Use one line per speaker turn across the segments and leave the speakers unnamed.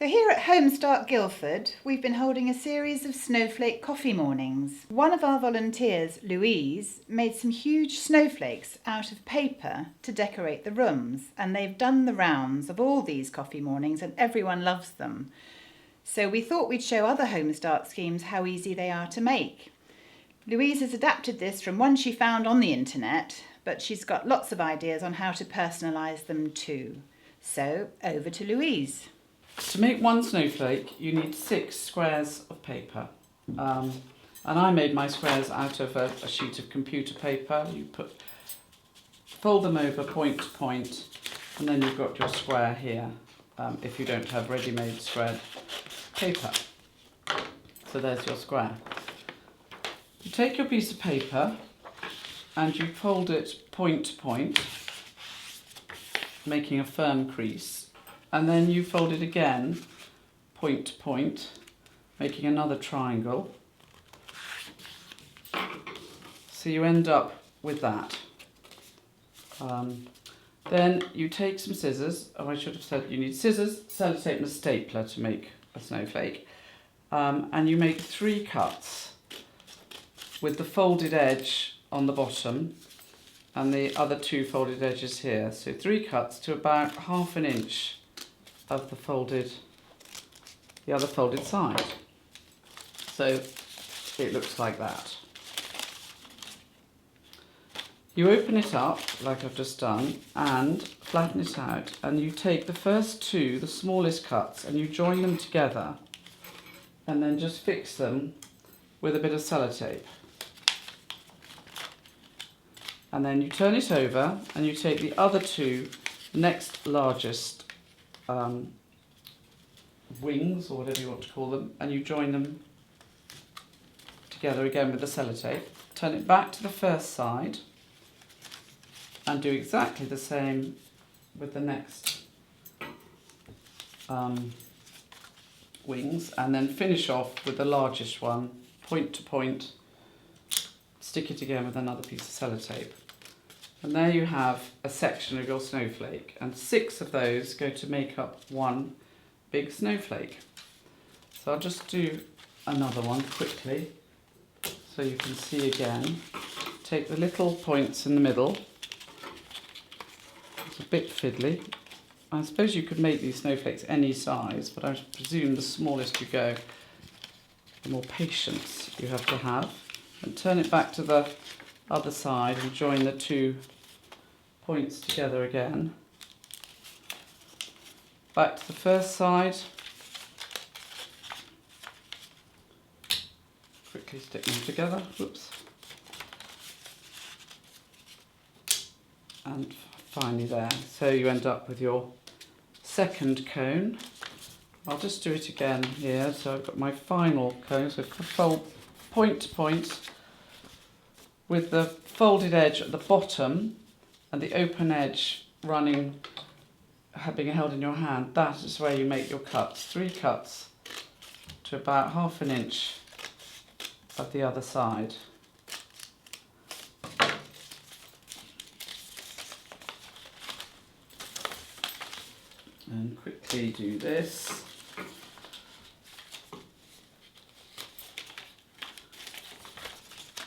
So here at Home Start Guildford, we've been holding a series of snowflake coffee mornings. One of our volunteers, Louise, made some huge snowflakes out of paper to decorate the rooms, and they've done the rounds of all these coffee mornings and everyone loves them. So we thought we'd show other Home Start schemes how easy they are to make. Louise has adapted this from one she found on the internet, but she's got lots of ideas on how to personalise them too. So over to Louise.
To make one snowflake, you need 6 squares of paper. And I made my squares out of a sheet of computer paper. You fold them over point to point, and then you've got your square here, if you don't have ready-made squared paper. So there's your square. You take your piece of paper and you fold it point to point, making a firm crease. And then you fold it again, point to point, making another triangle. So you end up with that. Then you take some scissors, I should have said you need scissors, sellotape and a stapler to make a snowflake. And you make 3 cuts with the folded edge on the bottom and the other 2 folded edges here. So 3 cuts to about 1/2 inch of the other folded side. So it looks like that. You open it up like I've just done and flatten it out, and you take the first 2, the smallest cuts, and you join them together and then just fix them with a bit of sellotape. And then you turn it over and you take the other 2, next largest wings, or whatever you want to call them, and you join them together again with the sellotape. Turn it back to the first side and do exactly the same with the next wings, and then finish off with the largest one, point to point, stick it again with another piece of sellotape. And there you have a section of your snowflake, and 6 of those go to make up one big snowflake. So I'll just do another one quickly so you can see again. Take the little points in the middle. It's a bit fiddly. I suppose you could make these snowflakes any size, but I presume the smallest you go, the more patience you have to have. And turn it back to the other side and join the 2 points together again. Back to the first side. Quickly stick them together. Whoops. And finally there. So you end up with your second cone. I'll just do it again here. So I've got my final cone. So fold point to point with the folded edge at the bottom and the open edge running, being held in your hand. That is where you make your cuts. 3 cuts to about 1/2 inch of the other side. And quickly do this.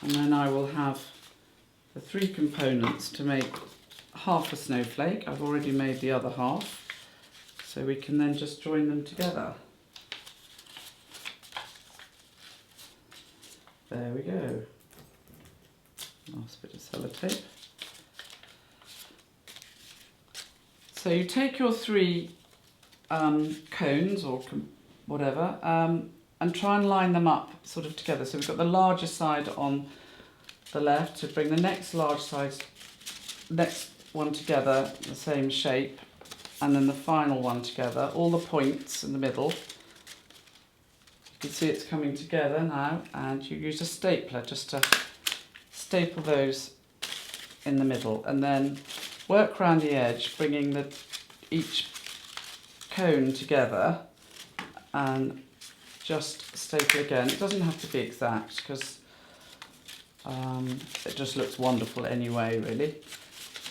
And then I will have the 3 components to make half a snowflake. I've already made the other half, so we can then just join them together. There we go. Last bit of sellotape. So you take your 3 cones or whatever, and try and line them up sort of together. So we've got the larger side on the left, to bring the next one together, the same shape, and then the final one together, all the points in the middle. You can see it's coming together now, and you use a stapler just to staple those in the middle, and then work around the edge, bringing each cone together, and just staple again. It doesn't have to be exact because it just looks wonderful anyway, really.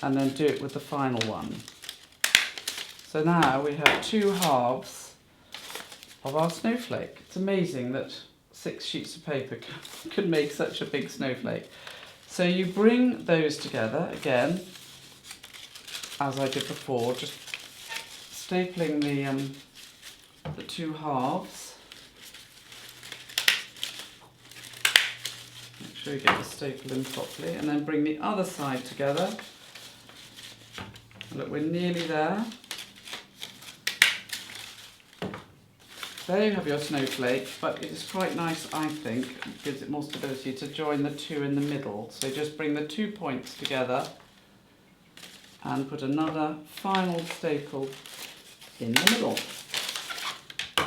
And then do it with the final one. So now we have 2 halves of our snowflake. It's amazing that 6 sheets of paper can make such a big snowflake. So you bring those together again, as I did before, just stapling the 2 halves. Make sure you get the staple in properly, and then bring the other side together. Look, we're nearly there. There you have your snowflake, but it is quite nice, I think, it gives it more stability, to join the 2 in the middle. So just bring the 2 points together and put another final staple in the middle.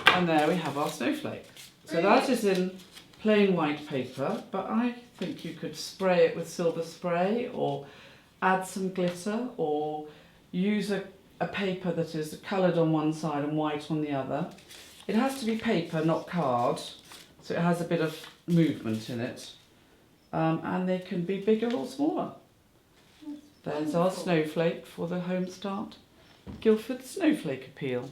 And there we have our snowflake. So that is in plain white paper, but I think you could spray it with silver spray, or add some glitter, or use a paper that is coloured on one side and white on the other. It has to be paper, not card, so it has a bit of movement in it. And they can be bigger or smaller. There's our snowflake for the Home Start Guildford Snowflake Appeal.